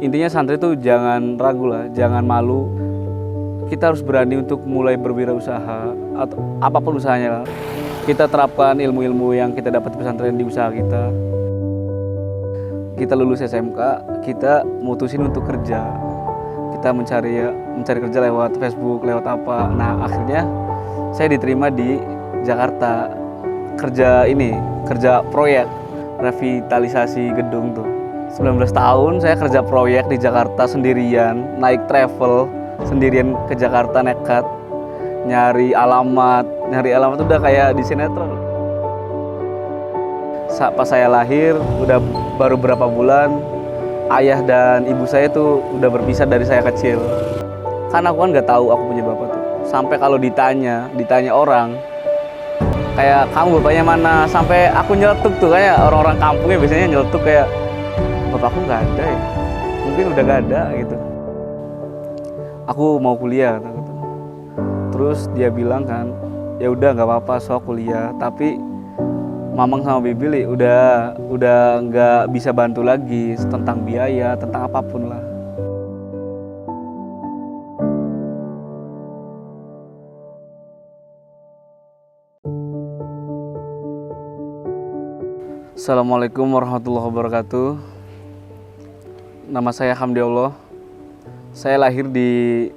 Intinya santri itu jangan ragu lah, jangan malu. Kita harus berani untuk mulai berwirausaha atau apapun usahanya lah. Kita terapkan ilmu-ilmu yang kita dapat di pesantren di usaha kita. Kita lulus SMK, kita mutusin untuk kerja. Kita mencari kerja lewat Facebook, lewat apa. Nah, akhirnya saya diterima di Jakarta. Kerja proyek revitalisasi gedung tuh. 19 tahun saya kerja proyek di Jakarta sendirian, naik travel sendirian ke Jakarta nekat. Nyari alamat udah kayak di sinetron. Pas saya lahir, udah baru berapa bulan, ayah dan ibu saya tuh udah berpisah dari saya kecil. Karena aku kan nggak tahu aku punya bapak tuh. Sampai kalau ditanya orang, kayak kamu bapaknya mana? Sampai aku nyeletuk tuh, kayak orang-orang kampungnya biasanya nyeletuk kayak bapakku nggak ada ya, mungkin udah nggak ada gitu. Aku mau kuliah gitu. Terus dia bilang kan, ya udah nggak apa-apa sok kuliah, tapi Mamang sama Bibi udah nggak bisa bantu lagi tentang biaya, tentang apapun lah. Assalamualaikum warahmatullahi wabarakatuh. Nama saya Hamdiallah. Saya lahir di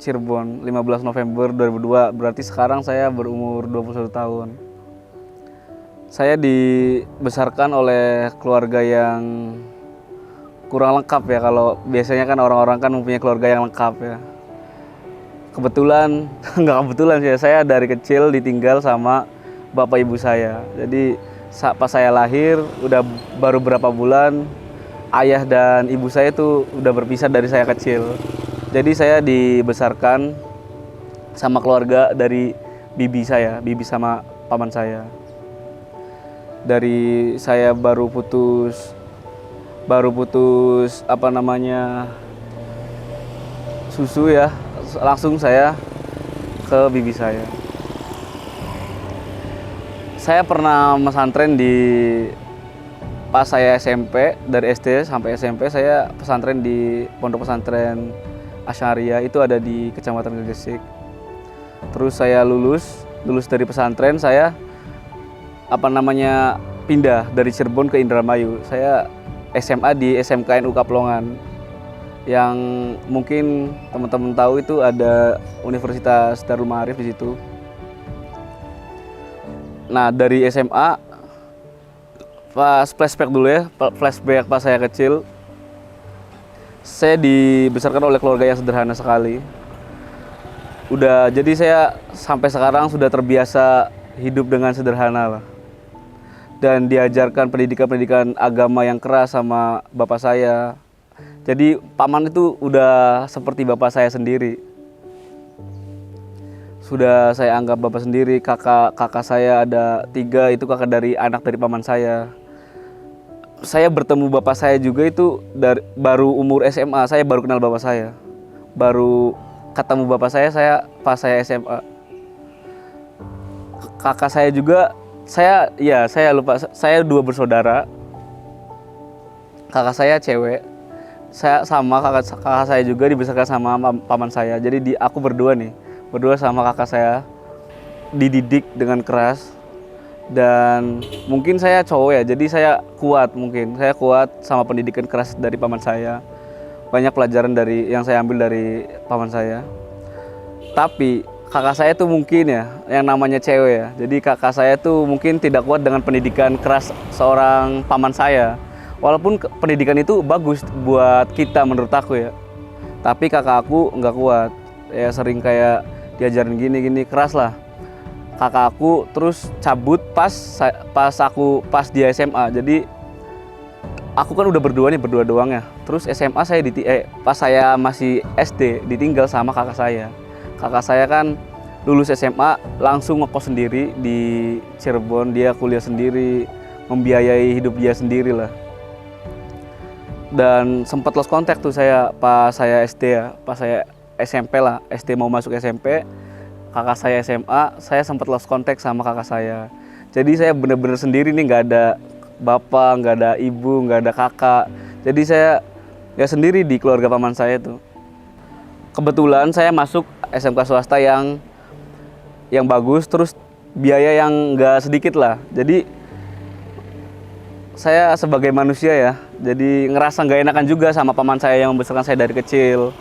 Cirebon 15 November 2002, berarti sekarang saya berumur 21 tahun. Saya dibesarkan oleh keluarga yang kurang lengkap ya, kalau biasanya kan orang-orang kan mempunyai keluarga yang lengkap ya. Kebetulan, nggak kebetulan sih, saya dari kecil ditinggal sama bapak ibu saya. Jadi pas saya lahir, udah baru berapa bulan, ayah dan ibu saya tuh udah berpisah dari saya kecil. Jadi saya dibesarkan sama keluarga dari bibi sama paman saya. Dari saya baru putus susu ya, langsung saya ke bibi saya. Saya pernah pesantren pas saya SMP, dari SD sampai SMP saya pesantren di Pondok Pesantren Asyariah, itu ada di Kecamatan Gegesik. Terus saya lulus dari pesantren, saya pindah dari Cirebon ke Indramayu. Saya SMA di SMKN Kaplongan. Yang mungkin teman-teman tahu itu ada Universitas Darul Ma'arif di situ. Nah, dari SMA pas flashback pas saya kecil, saya dibesarkan oleh keluarga yang sederhana sekali. Jadi saya sampai sekarang sudah terbiasa hidup dengan sederhana lah. Dan diajarkan pendidikan agama yang keras sama bapak saya. Jadi paman itu udah seperti bapak saya sendiri. Sudah saya anggap bapak sendiri. Kakak saya ada 3, itu kakak dari anak dari paman saya. Saya bertemu bapak saya juga itu baru umur SMA. Saya baru kenal bapak saya. Baru ketemu bapak saya pas saya SMA. Kakak saya juga, saya lupa, saya 2 bersaudara. Kakak saya cewek. Saya sama kakak saya juga dibesarkan sama paman saya. Jadi aku berdua sama kakak saya dididik dengan keras. Dan mungkin saya cowok ya, jadi saya kuat sama pendidikan keras dari paman saya. Banyak pelajaran yang saya ambil dari paman saya. Tapi kakak saya tuh mungkin ya, yang namanya cewek ya. Jadi kakak saya tuh mungkin tidak kuat dengan pendidikan keras seorang paman saya. Walaupun pendidikan itu bagus buat kita menurut aku ya. Tapi kakak aku nggak kuat. Ya sering kayak diajarin gini keras lah. Kakak aku terus cabut pas di SMA. Jadi aku kan udah berdua doang ya. Terus SMA pas saya masih SD ditinggal sama kakak saya. Kakak saya kan lulus SMA langsung ngekos sendiri di Cirebon, dia kuliah sendiri, membiayai hidup dia sendiri lah. Dan sempat lost contact tuh saya pas saya SD ya, pas saya SMP lah, SD mau masuk SMP, kakak saya SMA, saya sempat lost contact sama kakak saya. Jadi saya bener-bener sendiri nih, nggak ada bapak, nggak ada ibu, nggak ada kakak. Jadi saya Ya sendiri di keluarga paman saya tuh. Kebetulan saya masuk SMK swasta yang bagus, terus biaya yang nggak sedikit lah. Jadi saya sebagai manusia ya, jadi ngerasa nggak enakan juga sama paman saya yang membesarkan saya dari kecil.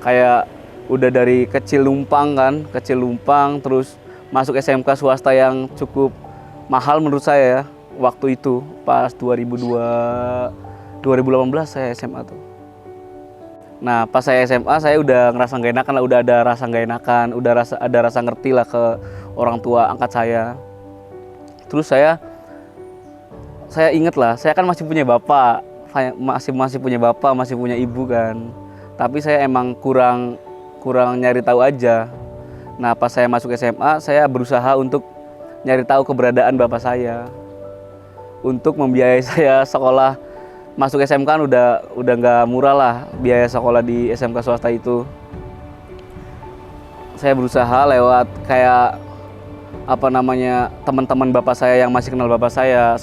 Kayak udah dari kecil numpang kan, kecil numpang, terus masuk SMK swasta yang cukup mahal menurut saya ya, waktu itu pas 2018 saya SMA tuh. Nah pas saya SMA saya udah ngerasa nggak enakan lah, udah ada rasa nggak enakan, ada rasa ngerti lah ke orang tua angkat saya. Terus saya inget lah, saya kan masih punya bapak, masih punya bapak, masih punya ibu kan. Tapi saya emang kurang nyari tahu aja. Nah pas saya masuk SMA saya berusaha untuk nyari tahu keberadaan bapak saya, untuk membiayai saya sekolah. Masuk SMK kan udah nggak murah lah biaya sekolah di SMK swasta itu. Saya berusaha lewat kayak teman-teman bapak saya yang masih kenal bapak saya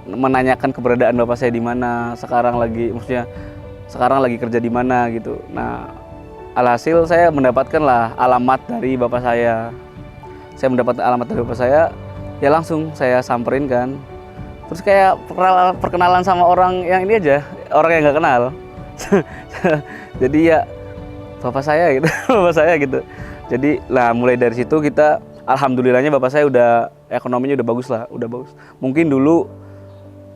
menanyakan keberadaan bapak saya di mana sekarang lagi kerja di mana gitu. Nah alhasil saya mendapatkan lah alamat dari bapak saya. Saya mendapat alamat dari bapak saya, ya langsung saya samperin kan. Terus kayak perkenalan sama orang yang ini aja, orang yang nggak kenal. Jadi ya bapak saya gitu, bapak saya gitu. Jadi lah mulai dari situ kita, alhamdulillahnya bapak saya udah ekonominya udah bagus lah, udah bagus. Mungkin dulu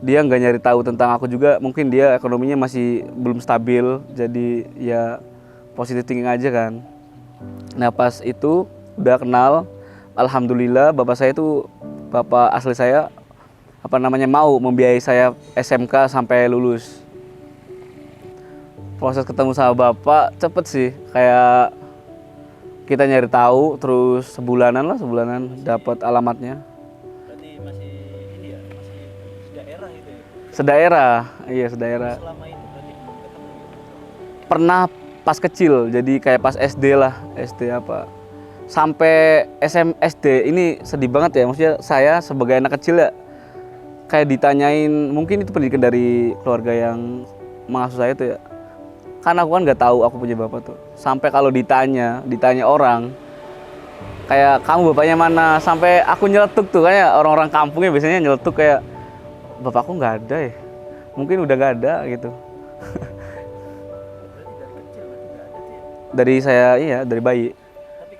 dia nggak nyari tahu tentang aku juga, mungkin dia ekonominya masih belum stabil. Jadi ya positive thinking aja kan. Nah pas itu udah kenal, alhamdulillah bapak saya itu bapak asli saya mau membiayai saya SMK sampai lulus. Proses ketemu sama bapak cepet sih, kayak kita nyari tahu terus sebulanan dapat alamatnya. Berarti masih ini ya, masih sedaerah gitu ya? Sedaerah, iya sedaerah. Selama itu berarti belum ketemu gitu? Pernah pas kecil, jadi kayak pas SD lah, SD apa. Sampai SD ini sedih banget ya, maksudnya saya sebagai anak kecil ya, kayak ditanyain, mungkin itu pendidikan dari keluarga yang mengasuh saya tuh ya. Karena aku kan nggak tahu aku punya bapak tuh. Sampai kalau ditanya orang, kayak kamu bapaknya mana? Sampai aku nyeletuk tuh, kayak orang-orang kampungnya biasanya nyeletuk kayak bapakku nggak ada ya. Mungkin udah nggak ada gitu. Berarti dari kecil berarti nggak ada tuh ya? Dari saya iya, dari bayi. Tapi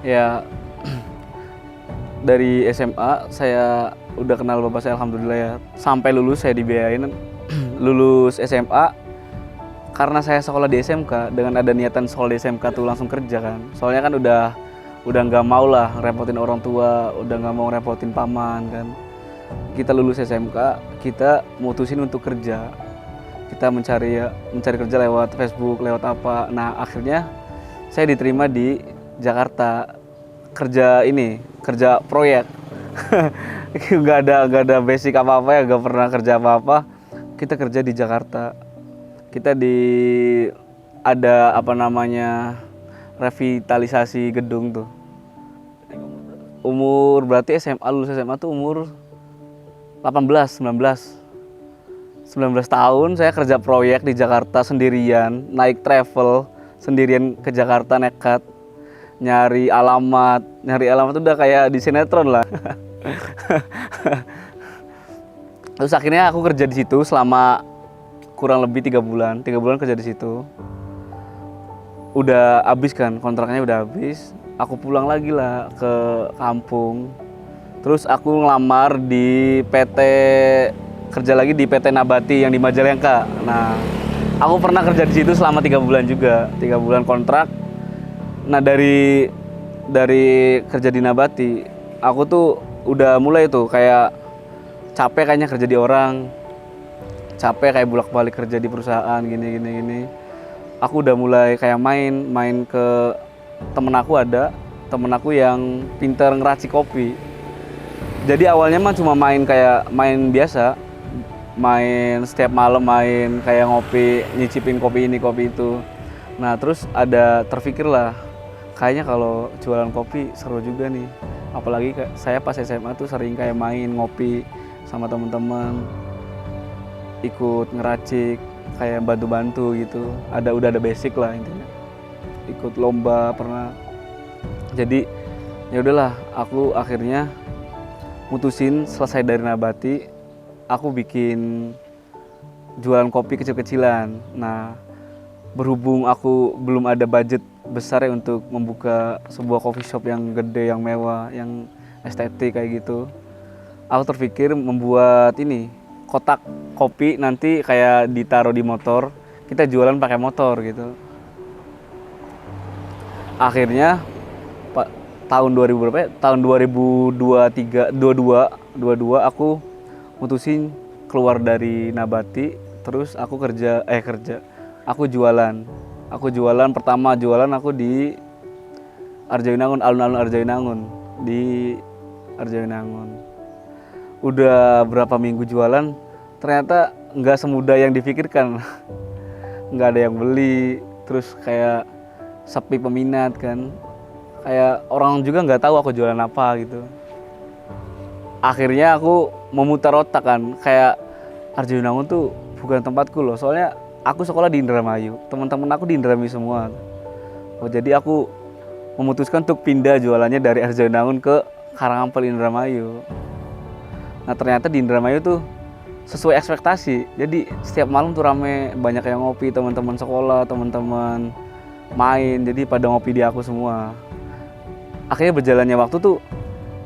Ya dari SMA saya udah kenal bapak saya alhamdulillah ya. Sampai lulus saya dibiayain. Lulus SMA karena saya sekolah di SMK, dengan ada niatan sekolah di SMK tuh langsung kerja kan. Soalnya kan udah nggak mau lah repotin orang tua, udah nggak mau repotin paman kan. Kita lulus SMK, kita mutusin untuk kerja. Kita mencari kerja lewat Facebook, lewat apa. Nah akhirnya saya diterima di Jakarta, kerja proyek. Gak ada basic apa-apa ya, gak pernah kerja apa-apa. Kita kerja di Jakarta. Kita ada revitalisasi gedung tuh. Umur berarti lulus SMA tuh umur 19 tahun. Saya kerja proyek di Jakarta sendirian, naik travel sendirian ke Jakarta, nekat nyari alamat udah kayak di sinetron lah. Terus akhirnya aku kerja di situ selama kurang lebih 3 bulan kerja di situ. Udah habis kan, kontraknya udah habis. Aku pulang lagi lah ke kampung. Terus aku ngelamar kerja lagi di PT Nabati yang di Majalengka. Nah, aku pernah kerja di situ selama 3 bulan juga, 3 bulan kontrak. Nah dari kerja di Nabati, aku tuh udah mulai tuh kayak capek kayaknya kerja di orang, capek kayak bolak-balik kerja di perusahaan gini. Aku udah mulai kayak main ke temen aku yang pinter ngeracik kopi. Jadi awalnya mah cuma main biasa, main setiap malam, main kayak ngopi, nyicipin kopi ini kopi itu. Nah terus ada terpikir lah, kayaknya kalau jualan kopi seru juga nih. Apalagi saya pas SMA tuh sering kayak main ngopi sama teman-teman, ikut ngeracik, kayak bantu-bantu gitu. Udah ada basic lah intinya. Ikut lomba pernah. Jadi ya udahlah, aku akhirnya mutusin selesai dari Nabati, aku bikin jualan kopi kecil-kecilan. Nah, berhubung aku belum ada budget besar ya untuk membuka sebuah coffee shop yang gede, yang mewah, yang estetik kayak gitu. Aku terpikir membuat ini, kotak kopi nanti kayak ditaruh di motor, kita jualan pakai motor gitu. Akhirnya tahun 2000 berapa ya? Tahun 2023, 22 aku mutusin keluar dari Nabati, terus aku kerja. Aku jualan. Pertama jualan aku di Arjawinangun, alun-alun Arjawinangun, di Arjawinangun. Udah berapa minggu jualan, ternyata nggak semudah yang dipikirkan. Nggak ada yang beli, terus kayak sepi peminat kan. Kayak orang juga nggak tahu aku jualan apa gitu. Akhirnya aku memutar otak kan, kayak Arjawinangun tuh bukan tempatku loh. Soalnya aku sekolah di Indramayu, teman-teman aku di Indramayu semua. Oh, jadi aku memutuskan untuk pindah jualannya dari Arjawinangun ke Karangampel Indramayu. Nah ternyata di Indramayu tuh sesuai ekspektasi. Jadi setiap malam tuh rame, banyak yang ngopi, teman-teman sekolah, teman-teman main. Jadi pada ngopi di aku semua. Akhirnya berjalannya waktu tuh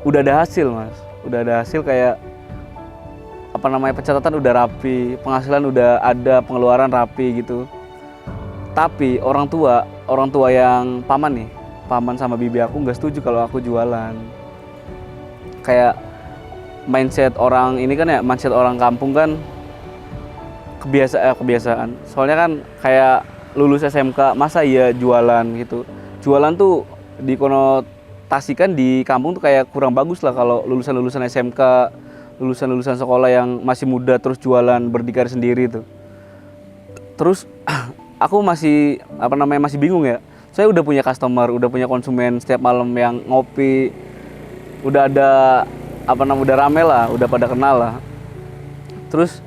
udah ada hasil mas, udah ada hasil kayak pencatatan udah rapi, penghasilan udah ada, pengeluaran rapi gitu. Tapi orang tua yang paman sama bibi aku nggak setuju kalau aku jualan. Kayak mindset orang ini kan ya, mindset orang kampung kan kebiasaan. Soalnya kan kayak lulus SMK masa iya jualan gitu. Jualan tuh dikonotasikan di kampung tuh kayak kurang bagus lah kalau lulusan SMK, lulusan sekolah yang masih muda terus jualan berdikari sendiri tuh. Terus aku masih masih bingung ya. Saya udah punya customer, udah punya konsumen setiap malam yang ngopi. Udah ada udah rame lah, udah pada kenal lah. Terus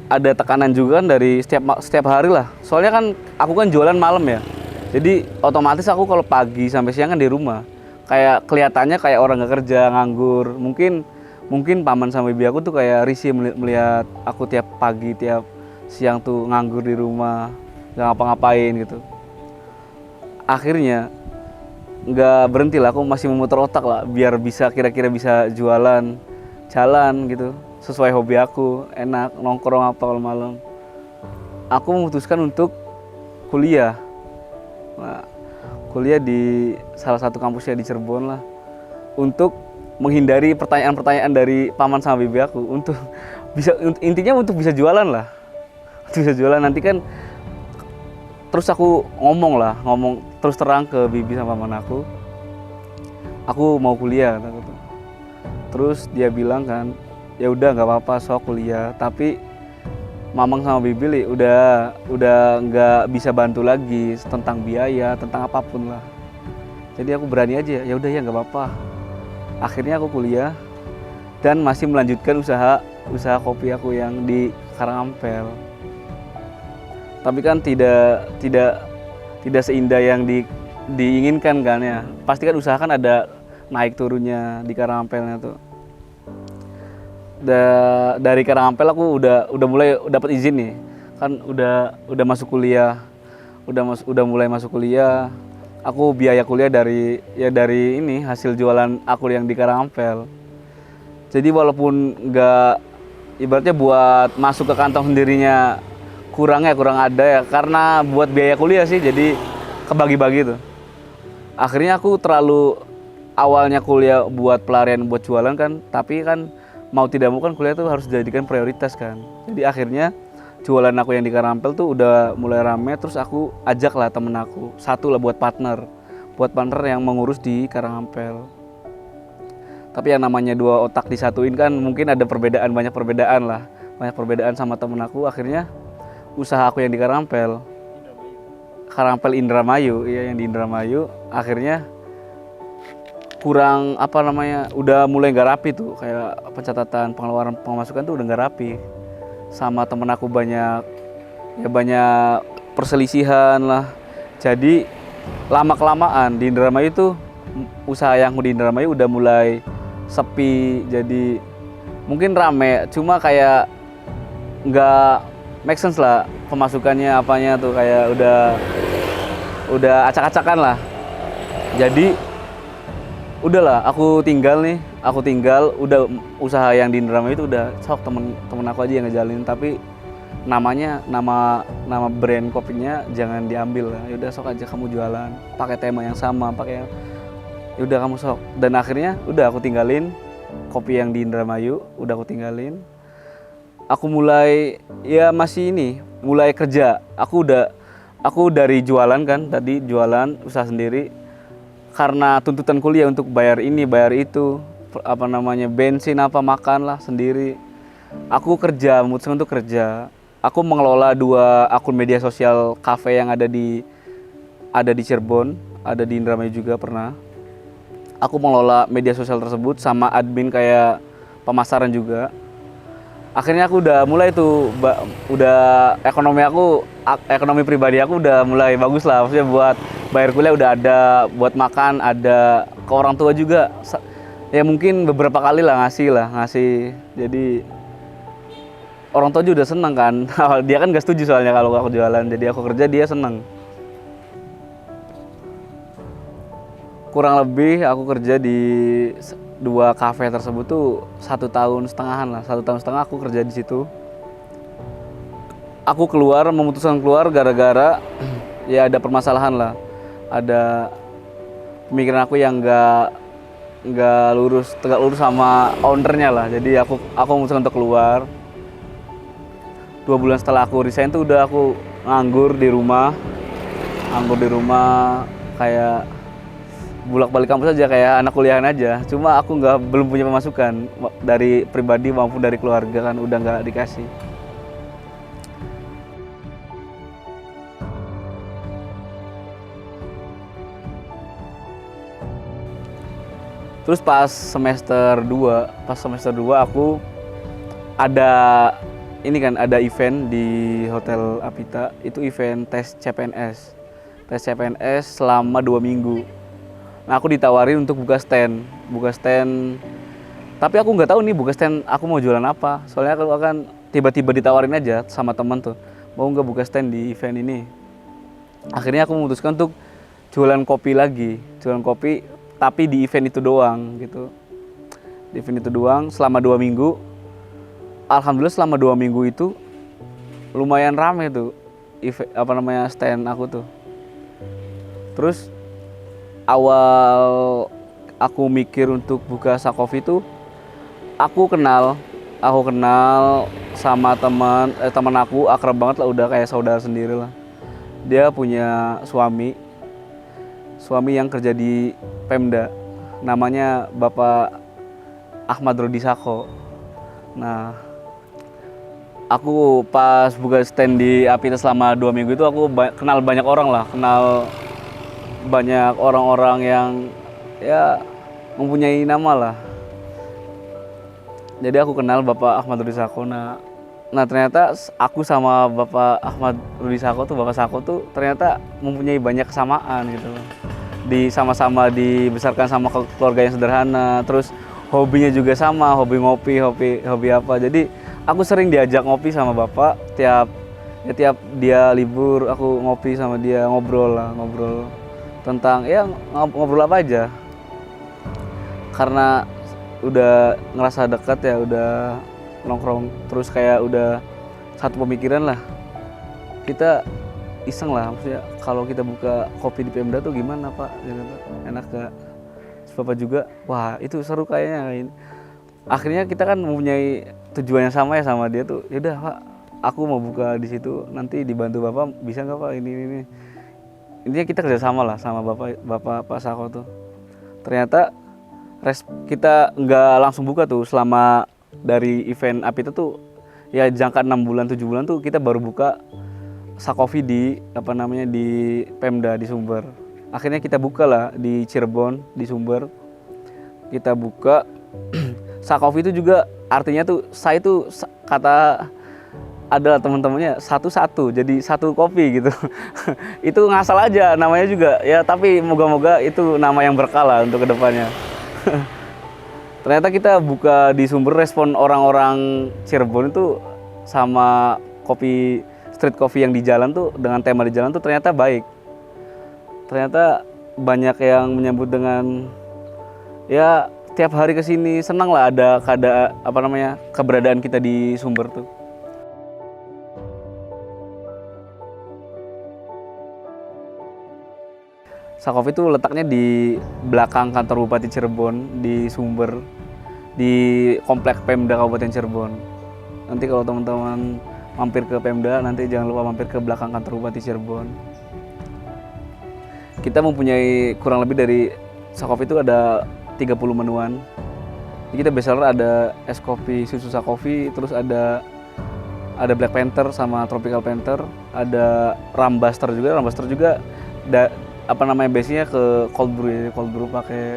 ada tekanan juga kan dari setiap hari lah. Soalnya kan aku kan jualan malam ya. Jadi otomatis aku kalau pagi sampai siang kan di rumah. Kayak kelihatannya kayak orang gak kerja, nganggur. Mungkin paman sama ibu aku tuh kayak risih melihat aku tiap pagi, tiap siang tuh nganggur di rumah, gak ngapa-ngapain gitu. Akhirnya nggak berhenti lah, aku masih memutar otak lah biar bisa kira-kira bisa jalan gitu sesuai hobi aku, enak nongkrong apa kalau malam. Aku memutuskan untuk kuliah. Nah, kuliah di salah satu kampusnya di Cirebon lah, untuk menghindari pertanyaan-pertanyaan dari paman sama bibi aku, untuk intinya untuk bisa jualan lah. Untuk bisa jualan nanti kan. Terus aku ngomong terus terang ke bibi sama paman aku mau kuliah kata gitu. Terus dia bilang kan, ya udah nggak apa-apa sok kuliah, tapi mamang sama bibi udah nggak bisa bantu lagi tentang biaya, tentang apapun lah. Jadi aku berani aja, ya udah ya nggak apa-apa. Akhirnya aku kuliah dan masih melanjutkan usaha kopi aku yang di Karangampel. Tapi kan tidak seindah yang diinginkan kan ya. Pasti kan usaha kan ada naik turunnya di Karangampelnya tuh. Dari Karangampel aku udah mulai dapat izin nih. Kan udah masuk kuliah. Udah mulai masuk kuliah. Aku biaya kuliah dari ini hasil jualan aku yang di Karangampel. Jadi walaupun nggak, ibaratnya buat masuk ke kantong sendirinya kurang ada ya, karena buat biaya kuliah sih jadi kebagi-bagi tuh. Akhirnya aku awalnya kuliah buat pelarian, buat jualan kan, tapi kan mau tidak mau kan kuliah tuh harus dijadikan prioritas kan. Jadi akhirnya jualan aku yang di Karangampel tuh udah mulai rame, terus aku ajak lah temen aku satu lah buat partner yang mengurus di Karangampel. Tapi yang namanya dua otak disatuin kan mungkin ada banyak perbedaan sama temen aku. Akhirnya usaha aku yang di Karangampel Indramayu, ya yang di Indramayu, akhirnya kurang apa namanya, udah mulai nggak rapi tuh, kayak pencatatan pengeluaran pemasukan tuh udah nggak rapi. Sama temen aku banyak perselisihan lah. Jadi lama kelamaan di Indramayu tuh usaha yang di Indramayu udah mulai sepi. Jadi mungkin rame, cuma kayak nggak make sense lah pemasukannya, apanya tuh kayak udah acak-acakan lah. Jadi udahlah, aku tinggal udah usaha yang di Indramayu itu udah sok temen aku aja yang ngejalin, tapi nama brand kopinya jangan diambil lah. Yaudah sok aja kamu jualan pakai tema yang sama, pakai yaudah kamu sok. Dan akhirnya udah aku tinggalin kopi yang di Indramayu, udah aku tinggalin. Aku mulai mulai kerja. Aku dari jualan kan, tadi jualan usaha sendiri. Karena tuntutan kuliah untuk bayar ini, bayar itu, bensin makan lah sendiri. Aku memutuskan untuk kerja. Aku mengelola 2 akun media sosial kafe yang ada di Cirebon, ada di Indramayu juga pernah. Aku mengelola media sosial tersebut sama admin kayak pemasaran juga. Akhirnya aku udah mulai tuh, ekonomi pribadi aku udah mulai bagus lah, maksudnya buat bayar kuliah udah ada, buat makan ada, ke orang tua juga ya mungkin beberapa kali lah ngasih. Jadi orang tua juga udah seneng kan. Dia kan gak setuju soalnya kalau aku jualan, jadi aku kerja dia seneng. Kurang lebih aku kerja di 2 kafe tersebut tuh 1,5 tahun lah. 1,5 tahun aku kerja di situ. Aku memutuskan keluar gara-gara ya ada permasalahan lah. Ada pemikiran aku yang tegak lurus sama ownernya lah. Jadi aku memutuskan untuk keluar. 2 bulan setelah aku resign tuh udah aku nganggur di rumah kayak bolak-balik kampus aja kayak anak kuliahan aja. Cuma aku belum punya pemasukan dari pribadi maupun dari keluarga kan, udah nggak dikasih. Terus pas semester 2 aku ada ada event di Hotel Apita, itu event tes CPNS. Tes CPNS selama 2 minggu. Nah, aku ditawarin untuk buka stand. Tapi aku nggak tahu nih buka stand aku mau jualan apa. Soalnya aku akan tiba-tiba ditawarin aja sama teman tuh, mau nggak buka stand di event ini. Akhirnya aku memutuskan untuk jualan kopi tapi di event itu doang gitu. Di event itu doang selama 2 minggu. Alhamdulillah selama 2 minggu itu lumayan rame tuh stand aku tuh. Terus awal aku mikir untuk buka Sakofi tuh aku kenal sama teman aku, akrab banget lah, udah kayak saudara sendiri lah. Dia punya suami yang kerja di Pemda, namanya Bapak Ahmad Rudi Sako. Nah, aku pas buka stand di Apita selama 2 minggu itu aku kenal banyak orang lah, kenal banyak orang-orang yang ya mempunyai nama lah. Jadi aku kenal Bapak Ahmad Rudi Sako. Nah ternyata aku sama Bapak Ahmad Rudi Sako tuh, Bapak Sako tuh ternyata mempunyai banyak kesamaan gitu. Sama-sama dibesarkan sama keluarga yang sederhana, terus hobinya juga sama, hobi ngopi, hobi apa. Jadi aku sering diajak ngopi sama Bapak, tiap dia libur aku ngopi sama dia, ngobrol tentang ngobrol apa aja. Karena udah ngerasa dekat ya, udah nongkrong terus kayak udah satu pemikiran lah. Kita iseng lah, maksudnya kalau kita buka kopi di Pemda tuh gimana Pak? Enak gak? Bapak juga, wah itu seru kayaknya. Akhirnya kita kan mempunyai tujuan yang sama ya sama dia tuh. Yaudah Pak, aku mau buka di situ, nanti dibantu Bapak, bisa nggak Pak ini. Intinya kita kerjasama lah sama Bapak Pak Sako tuh. Ternyata kita nggak langsung buka tuh, selama dari event Apita tuh ya jangka 6 bulan 7 bulan tuh kita baru buka Sakofi di di Pemda di Sumber. Akhirnya kita buka lah di Cirebon, di Sumber. kita buka. Sakofi itu juga artinya tuh saya tuh kata adalah teman-temannya satu-satu jadi satu kopi gitu. Itu ngasal aja namanya juga ya, tapi moga-moga itu nama yang berkala untuk kedepannya. Ternyata kita buka di Sumber, respon orang-orang Cirebon itu sama kopi street coffee yang di jalan tuh dengan tema di jalan tuh ternyata baik. Ternyata banyak yang menyambut dengan ya tiap hari kesini senang lah ada keberadaan kita di Sumber tuh. Sakofi itu letaknya di belakang kantor Bupati Cirebon di Sumber, di komplek Pemda Kabupaten Cirebon. Nanti kalau teman-teman mampir ke Pemda, nanti jangan lupa mampir ke belakang kantor Bupati Cirebon. Kita mempunyai kurang lebih dari Sakofi itu ada 30 menuan. Jadi kita bestseller ada es kopi susu Sakofi, terus ada Black Panther sama Tropical Panther, ada Rambuster juga base-nya ke cold brew pakai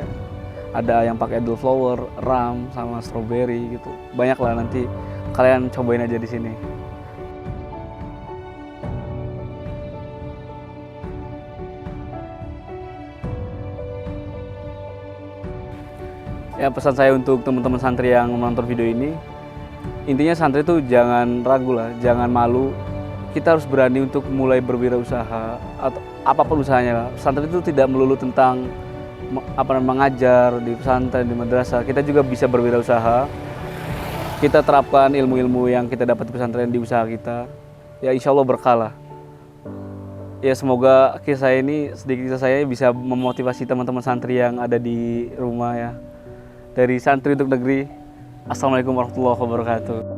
ada yang pakai Edelflower, ram sama strawberry gitu. Banyak lah, nanti kalian cobain aja di sini. Ya, pesan saya untuk teman-teman santri yang menonton video ini, intinya santri itu jangan ragu lah, jangan malu. Kita harus berani untuk mulai berwirausaha atau apapun usahanya. Pesantren itu tidak melulu tentang mengajar di pesantren, di madrasah. Kita juga bisa berwirausaha. Kita terapkan ilmu-ilmu yang kita dapat di pesantren di usaha kita. Ya insya Allah berkah lah. Ya semoga sedikit kisah saya bisa memotivasi teman-teman santri yang ada di rumah ya. Dari Santri untuk Negeri. Assalamualaikum warahmatullahi wabarakatuh.